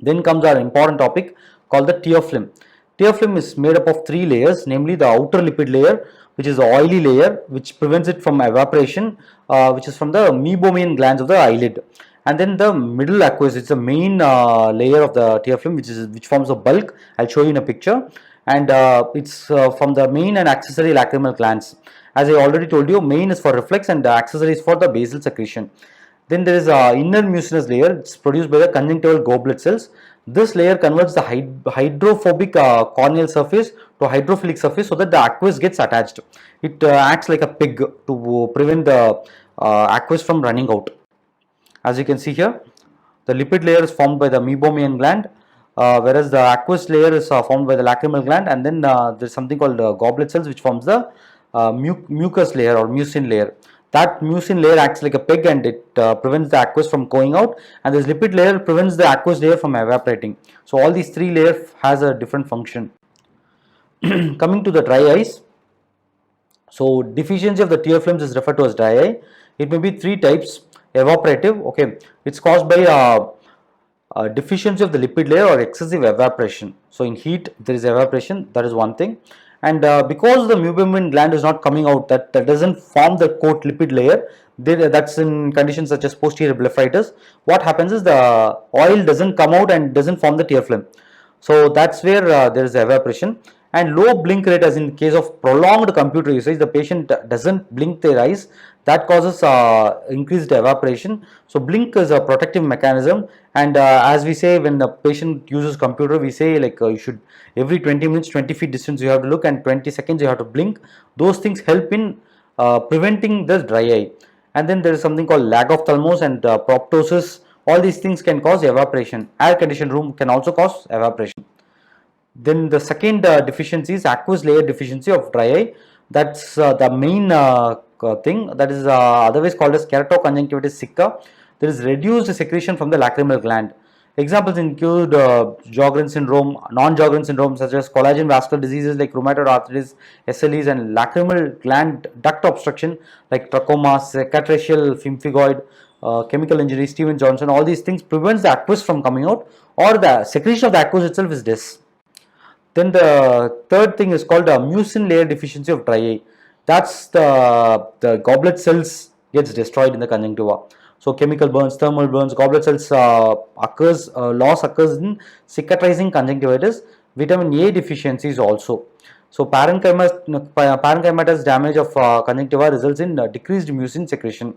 Then comes our important topic called the tear film. Tear film is made up of three layers, namely the outer lipid layer, which is the oily layer, which prevents it from evaporation, which is from the meibomian glands of the eyelid. And then the middle aqueous, it's the main layer of the tear film, which forms the bulk. I'll show you in a picture. And it's from the main and accessory lacrimal glands. As I already told you, main is for reflex and the accessory is for the basal secretion. Then there is a inner mucinous layer. It's produced by the conjunctival goblet cells. This layer converts the hydrophobic corneal surface to hydrophilic surface so that the aqueous gets attached. It acts like a pig to prevent the aqueous from running out. As you can see here, the lipid layer is formed by the meibomian gland, whereas the aqueous layer is formed by the lacrimal gland, and then there is something called goblet cells which forms the mucus layer or mucin layer. That mucin layer acts like a pig and it prevents the aqueous from going out, and this lipid layer prevents the aqueous layer from evaporating. So all these three layers has a different function. Coming to the dry eyes, so deficiency of the tear films is referred to as dry eye. It may be three types. Evaporative, okay, it's caused by deficiency of the lipid layer or excessive evaporation. So in heat there is evaporation, that is one thing. And because the meibomian gland is not coming out, that doesn't form the coat lipid layer, that's in conditions such as posterior blepharitis. What happens is the oil doesn't come out and doesn't form the tear film. So that's where there is evaporation. And low blink rate, as in case of prolonged computer usage, the patient doesn't blink their eyes, that causes increased evaporation. So blink is a protective mechanism, and as we say, when the patient uses computer, we say like you should every 20 minutes 20 feet distance you have to look and 20 seconds you have to blink. Those things help in preventing this dry eye. And then there is something called lag of ophthalmos and proptosis. All these things can cause evaporation. Air conditioned room can also cause evaporation. Then the second deficiency is aqueous layer deficiency of dry eye. That's the main thing, that is otherwise called as keratoconjunctivitis sicca. There is reduced secretion from the lacrimal gland. Examples include Sjogren syndrome, non-Sjogren syndrome such as collagen vascular diseases like rheumatoid arthritis, SLEs, and lacrimal gland duct obstruction like trachoma, cicatricial pemphigoid, chemical injury, Stevens-Johnson. All these things prevents the aqueous from coming out, or the secretion of the aqueous itself is less. Then the third thing is called a mucin layer deficiency of dry eye. That's the goblet cells gets destroyed in the conjunctiva. So chemical burns, thermal burns, goblet cells loss occurs in cicatrizing conjunctivitis. Vitamin A deficiencies also. So parenchymatous damage of conjunctiva results in decreased mucin secretion.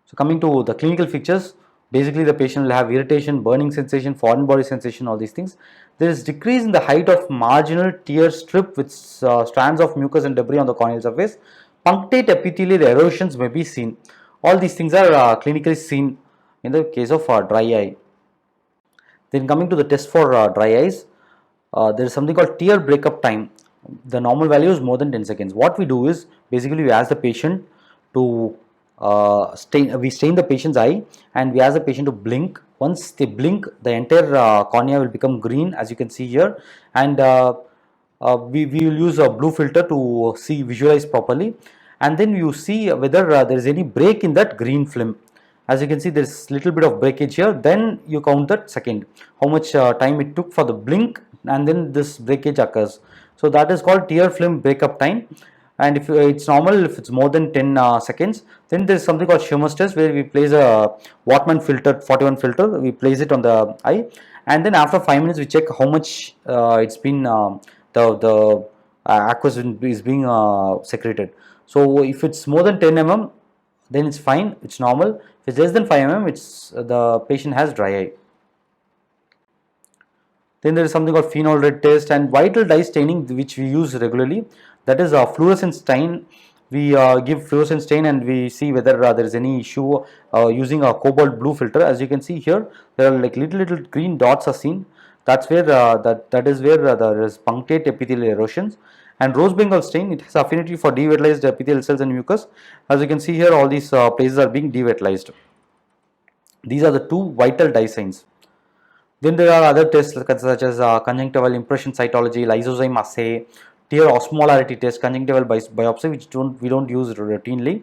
So coming to the clinical features, basically the patient will have irritation, burning sensation, foreign body sensation, all these things. There is decrease in the height of marginal tear strip with strands of mucus and debris on the corneal surface. Punctate epithelial erosions may be seen. All these things are clinically seen in the case of dry eye. Then coming to the test for dry eyes, there is something called tear breakup time. The normal value is more than 10 seconds. What we do is basically we ask the patient to we stain the patient's eye and we ask the patient to blink. Once they blink, the entire cornea will become green, as you can see here, and we will use a blue filter to visualize properly, and then you see whether there is any break in that green film. As you can see, there is little bit of breakage here. Then you count that second, how much time it took for the blink, and then this breakage occurs. So that is called tear film breakup time. And if it's normal, if it's more than 10 seconds, then there is something called Schirmer's test, where we place a Wattman filter, 41 filter, we place it on the eye, and then after 5 minutes we check how much it's been the aqueous is being secreted. So if it's more than 10 mm, then it's fine, it's normal. If it's less than 5 mm, it's the patient has dry eye. Then there is something called phenol red test and vital dye staining, which we use regularly. That is a fluorescent stain. We give fluorescent stain and we see whether there is any issue using a cobalt blue filter. As you can see here, there are like little green dots are seen. That's where that is where there is punctate epithelial erosions. And rose bengal stain, it has affinity for devitalized epithelial cells and mucus. As you can see here, all these places are being devitalized. These are the two vital dye signs. Then there are other tests such as conjunctival impression cytology, lysozyme assay, tear osmolarity test, conjunctival biopsy, which we don't use routinely.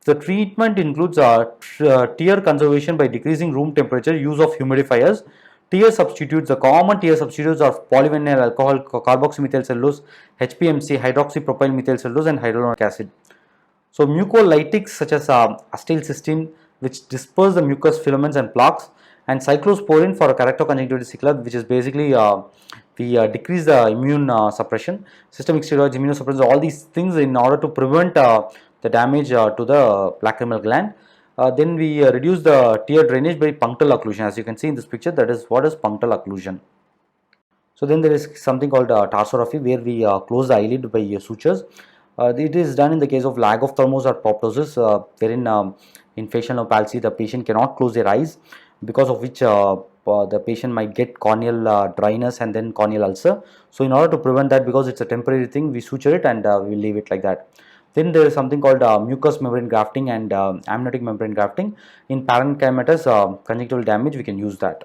The treatment includes tear conservation by decreasing room temperature, use of humidifiers. Tear substitutes, the common tear substitutes are polyvinyl alcohol, carboxymethyl cellulose, HPMC, hydroxypropyl methyl cellulose, and hyaluronic acid. So mucolytics such as acetylcysteine, which disperse the mucous filaments and plaques, and cyclosporin for keratoconjunctivitis sicula, which is basically we decrease the immune suppression, systemic steroids, immunosuppressants, all these things in order to prevent the damage to the lacrimal gland. Then we reduce the tear drainage by punctal occlusion. As you can see in this picture, that is what is punctal occlusion. So then there is something called tarsorrhaphy, where we close the eyelid by sutures. It is done in the case of lag of thermos or proptosis, wherein in facial nerve palsy the patient cannot close their eyes, because of which the patient might get corneal dryness and then corneal ulcer. So in order to prevent that, because it's a temporary thing, we suture it and we leave it like that. Then there is something called mucous membrane grafting and amniotic membrane grafting. In parenchymatous conjunctival damage, we can use that.